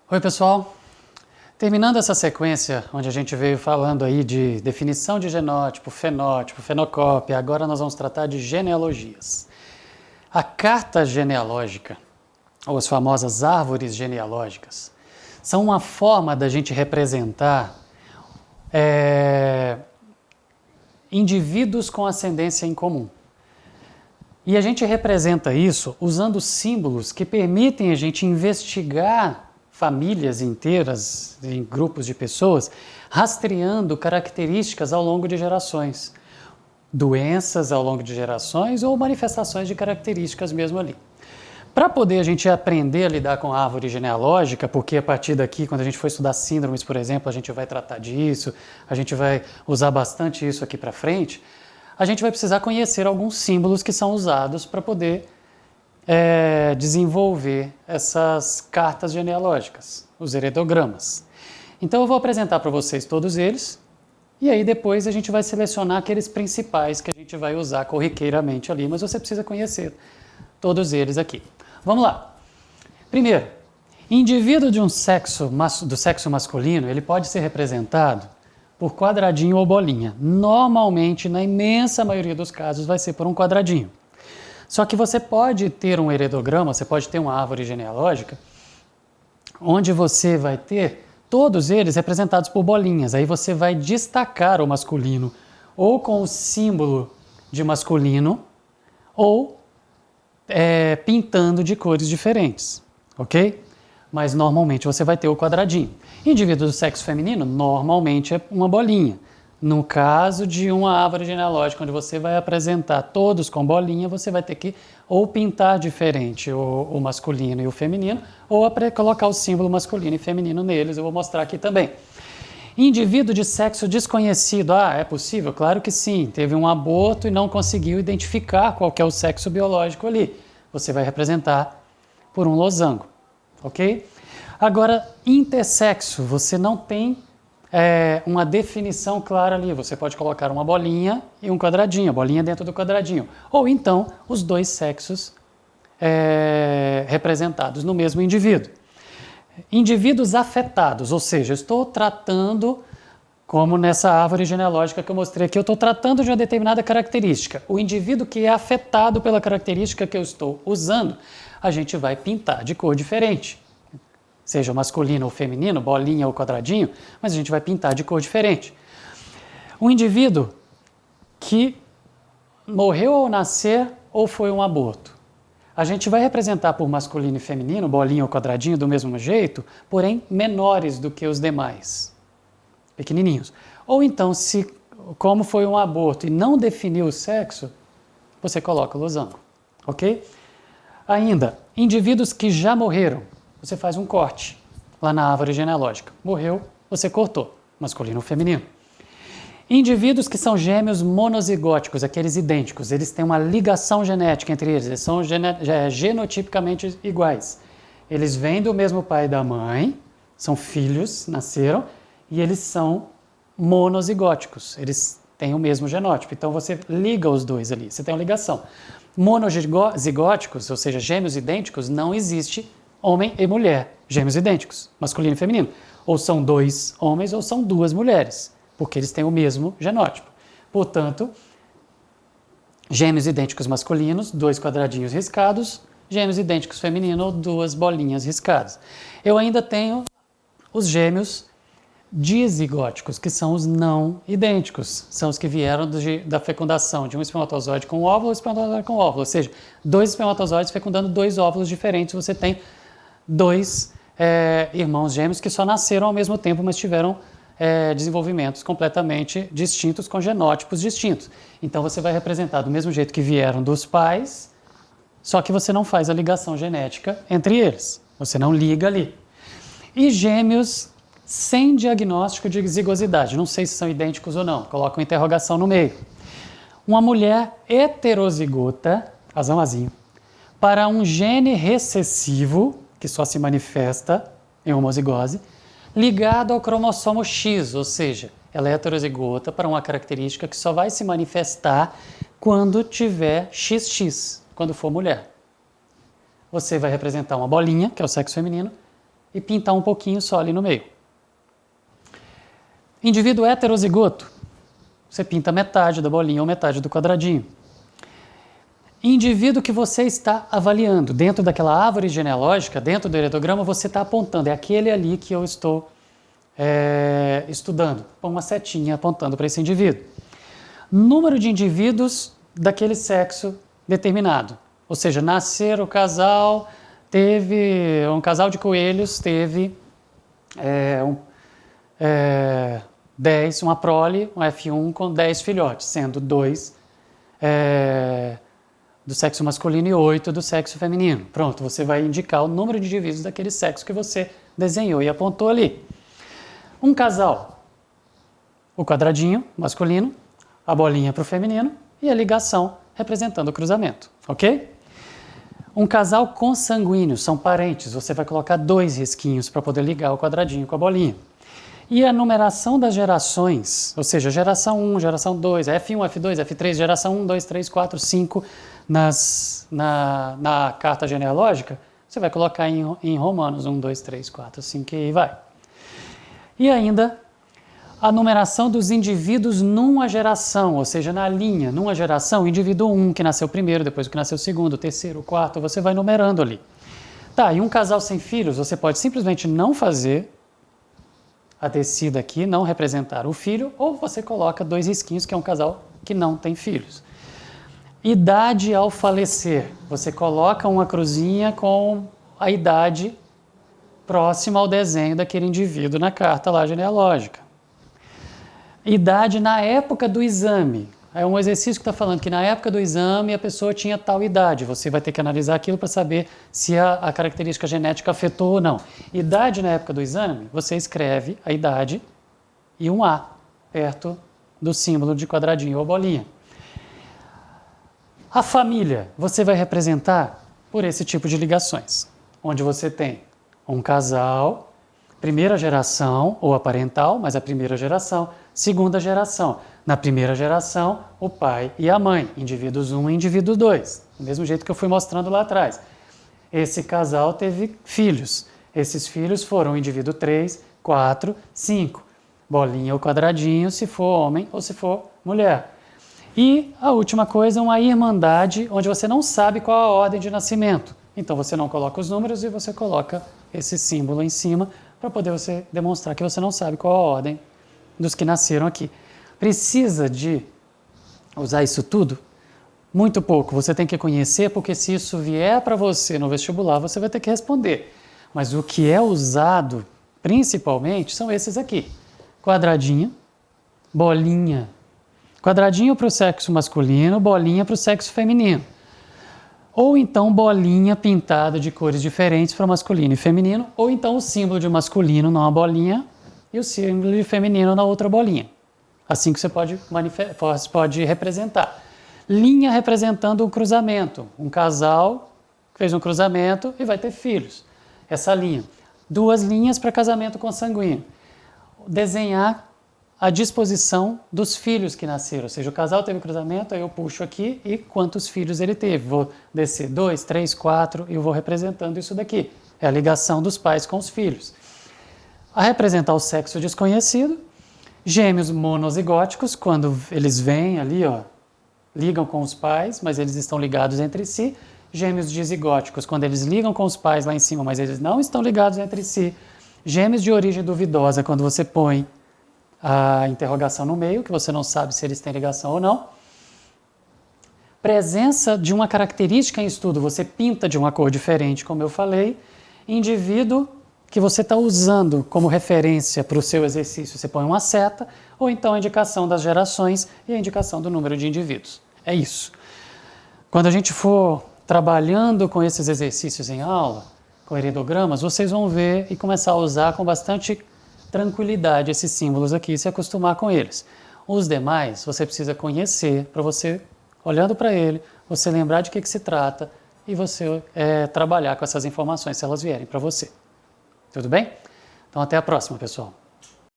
Oi, pessoal. Terminando essa sequência, onde a gente veio falando aí de definição de genótipo, fenocópia, agora nós vamos tratar de genealogias. A carta genealógica, ou as famosas árvores genealógicas, são uma forma da gente representar indivíduos com ascendência em comum. E a gente representa isso usando símbolos que permitem a gente investigar famílias inteiras, em grupos de pessoas, rastreando características ao longo de gerações. Doenças ao longo de gerações ou manifestações de características mesmo ali. Para poder a gente aprender a lidar com a árvore genealógica, porque a partir daqui, quando a gente for estudar síndromes, por exemplo, a gente vai tratar disso, a gente vai usar bastante isso aqui para frente, a gente vai precisar conhecer alguns símbolos que são usados para poder desenvolver essas cartas genealógicas, os heredogramas. Então eu vou apresentar para vocês todos eles, e aí depois a gente vai selecionar aqueles principais que a gente vai usar corriqueiramente ali, mas você precisa conhecer todos eles aqui. Vamos lá. Primeiro, indivíduo de do sexo masculino, ele pode ser representado por quadradinho ou bolinha. Normalmente, na imensa maioria dos casos, vai ser por um quadradinho. Só que você pode ter um heredograma, você pode ter uma árvore genealógica, onde você vai ter todos eles representados por bolinhas. Aí você vai destacar o masculino ou com o símbolo de masculino ou pintando de cores diferentes, ok? Mas normalmente você vai ter o quadradinho. Indivíduo do sexo feminino, normalmente é uma bolinha. No caso de uma árvore genealógica, onde você vai apresentar todos com bolinha, você vai ter que ou pintar diferente o masculino e o feminino, ou colocar o símbolo masculino e feminino neles. Eu vou mostrar aqui também. Indivíduo de sexo desconhecido. É possível? Claro que sim. Teve um aborto e não conseguiu identificar qual que é o sexo biológico ali. Você vai representar por um losango, ok? Agora, intersexo, você não tem uma definição clara ali. Você pode colocar uma bolinha e um quadradinho, a bolinha dentro do quadradinho. Ou então, os dois sexos representados no mesmo indivíduo. Indivíduos afetados, ou seja, eu estou tratando, como nessa árvore genealógica que eu mostrei aqui, eu estou tratando de uma determinada característica. O indivíduo que é afetado pela característica que eu estou usando, a gente vai pintar de cor diferente. Seja masculino ou feminino, bolinha ou quadradinho, mas a gente vai pintar de cor diferente. Um indivíduo que morreu ao nascer ou foi um aborto, a gente vai representar por masculino e feminino, bolinha ou quadradinho do mesmo jeito, porém menores do que os demais, pequenininhos. Ou então, como foi um aborto e não definiu o sexo, você coloca o losango, ok? Ainda, indivíduos que já morreram, você faz um corte lá na árvore genealógica. Morreu, você cortou, masculino ou feminino. Indivíduos que são gêmeos monozigóticos, aqueles idênticos, eles têm uma ligação genética entre eles são genotipicamente iguais. Eles vêm do mesmo pai e da mãe, são filhos, nasceram, e eles são monozigóticos, eles têm o mesmo genótipo. Então você liga os dois ali, você tem uma ligação. Monozigóticos, ou seja, gêmeos idênticos, não existe homem e mulher, gêmeos idênticos, masculino e feminino. Ou são dois homens ou são duas mulheres, porque eles têm o mesmo genótipo. Portanto, gêmeos idênticos masculinos, dois quadradinhos riscados, gêmeos idênticos feminino, duas bolinhas riscadas. Eu ainda tenho os gêmeos dizigóticos, que são os não idênticos, são os que vieram da fecundação de um espermatozoide com óvulo e um espermatozoide com óvulo, ou seja, dois espermatozoides fecundando dois óvulos diferentes, você tem dois irmãos gêmeos que só nasceram ao mesmo tempo, mas tiveram desenvolvimentos completamente distintos, com genótipos distintos. Então você vai representar do mesmo jeito que vieram dos pais, só que você não faz a ligação genética entre eles, você não liga ali. E gêmeos sem diagnóstico de zigosidade, não sei se são idênticos ou não, coloca uma interrogação no meio. Uma mulher heterozigota, azão, para um gene recessivo, que só se manifesta em homozigose, ligado ao cromossomo X, ou seja, ela é heterozigota para uma característica que só vai se manifestar quando tiver XX, quando for mulher. Você vai representar uma bolinha, que é o sexo feminino, e pintar um pouquinho só ali no meio. Indivíduo heterozigoto, você pinta metade da bolinha ou metade do quadradinho. Indivíduo que você está avaliando, dentro daquela árvore genealógica, dentro do heredograma, você está apontando, é aquele ali que eu estou estudando. Põe uma setinha apontando para esse indivíduo. Número de indivíduos daquele sexo determinado. Ou seja, nascer o casal, um casal de coelhos teve 10, uma prole, um F1 com 10 filhotes, sendo 2 do sexo masculino e 8 do sexo feminino. Pronto, você vai indicar o número de indivíduos daquele sexo que você desenhou e apontou ali. Um casal, o quadradinho masculino, a bolinha para o feminino e a ligação representando o cruzamento, ok? Um casal consanguíneo, são parentes, você vai colocar 2 risquinhos para poder ligar o quadradinho com a bolinha. E a numeração das gerações, ou seja, geração 1, geração 2, F1, F2, F3, geração 1, 2, 3, 4, 5, na carta genealógica, você vai colocar em romanos 1, 2, 3, 4, 5 e aí vai. E ainda a numeração dos indivíduos numa geração, ou seja, na linha, numa geração, indivíduo 1 que nasceu primeiro, depois o que nasceu segundo, terceiro, quarto, você vai numerando ali. Tá, e um casal sem filhos, você pode simplesmente não fazer a descida aqui, não representar o filho, ou você coloca 2 risquinhos, que é um casal que não tem filhos. Idade ao falecer, você coloca uma cruzinha com a idade próxima ao desenho daquele indivíduo na carta lá genealógica. Idade na época do exame. É um exercício que está falando que na época do exame a pessoa tinha tal idade. Você vai ter que analisar aquilo para saber se a característica genética afetou ou não. Idade na época do exame, você escreve a idade e um A perto do símbolo de quadradinho ou bolinha. A família, você vai representar por esse tipo de ligações, onde você tem um casal, primeira geração, ou a parental, mas a primeira geração, segunda geração. Na primeira geração, o pai e a mãe, indivíduos 1 e indivíduo 2, do mesmo jeito que eu fui mostrando lá atrás. Esse casal teve filhos. Esses filhos foram o indivíduo 3, 4, 5. Bolinha ou quadradinho se for homem ou se for mulher. E a última coisa, uma irmandade, onde você não sabe qual a ordem de nascimento. Então você não coloca os números e você coloca esse símbolo em cima para poder você demonstrar que você não sabe qual a ordem dos que nasceram aqui. Precisa de usar isso tudo? Muito pouco. Você tem que conhecer, porque se isso vier para você no vestibular, você vai ter que responder. Mas o que é usado, principalmente, são esses aqui. Quadradinho, bolinha. Quadradinho para o sexo masculino, bolinha para o sexo feminino. Ou então bolinha pintada de cores diferentes para masculino e feminino, ou então o símbolo de masculino numa bolinha e o símbolo de feminino na outra bolinha. Assim que você pode representar. Linha representando um cruzamento. Um casal fez um cruzamento e vai ter filhos. Essa linha. 2 linhas para casamento consanguíneo. Desenhar a disposição dos filhos que nasceram. Ou seja, o casal teve cruzamento, aí eu puxo aqui e quantos filhos ele teve. Vou descer 2, 3, 4 e eu vou representando isso daqui. É a ligação dos pais com os filhos. A representar o sexo desconhecido. Gêmeos monozigóticos, quando eles vêm ali, ó, ligam com os pais, mas eles estão ligados entre si. Gêmeos dizigóticos, quando eles ligam com os pais lá em cima, mas eles não estão ligados entre si. Gêmeos de origem duvidosa, quando você põe a interrogação no meio, que você não sabe se eles têm ligação ou não. Presença de uma característica em estudo, você pinta de uma cor diferente, como eu falei. Indivíduo que você está usando como referência para o seu exercício, você põe uma seta, ou então a indicação das gerações e a indicação do número de indivíduos. É isso. Quando a gente for trabalhando com esses exercícios em aula, com heredogramas, vocês vão ver e começar a usar com bastante tranquilidade esses símbolos aqui e se acostumar com eles. Os demais, você precisa conhecer para você, olhando para ele, você lembrar de que se trata e você trabalhar com essas informações se elas vierem para você. Tudo bem? Então até a próxima, pessoal.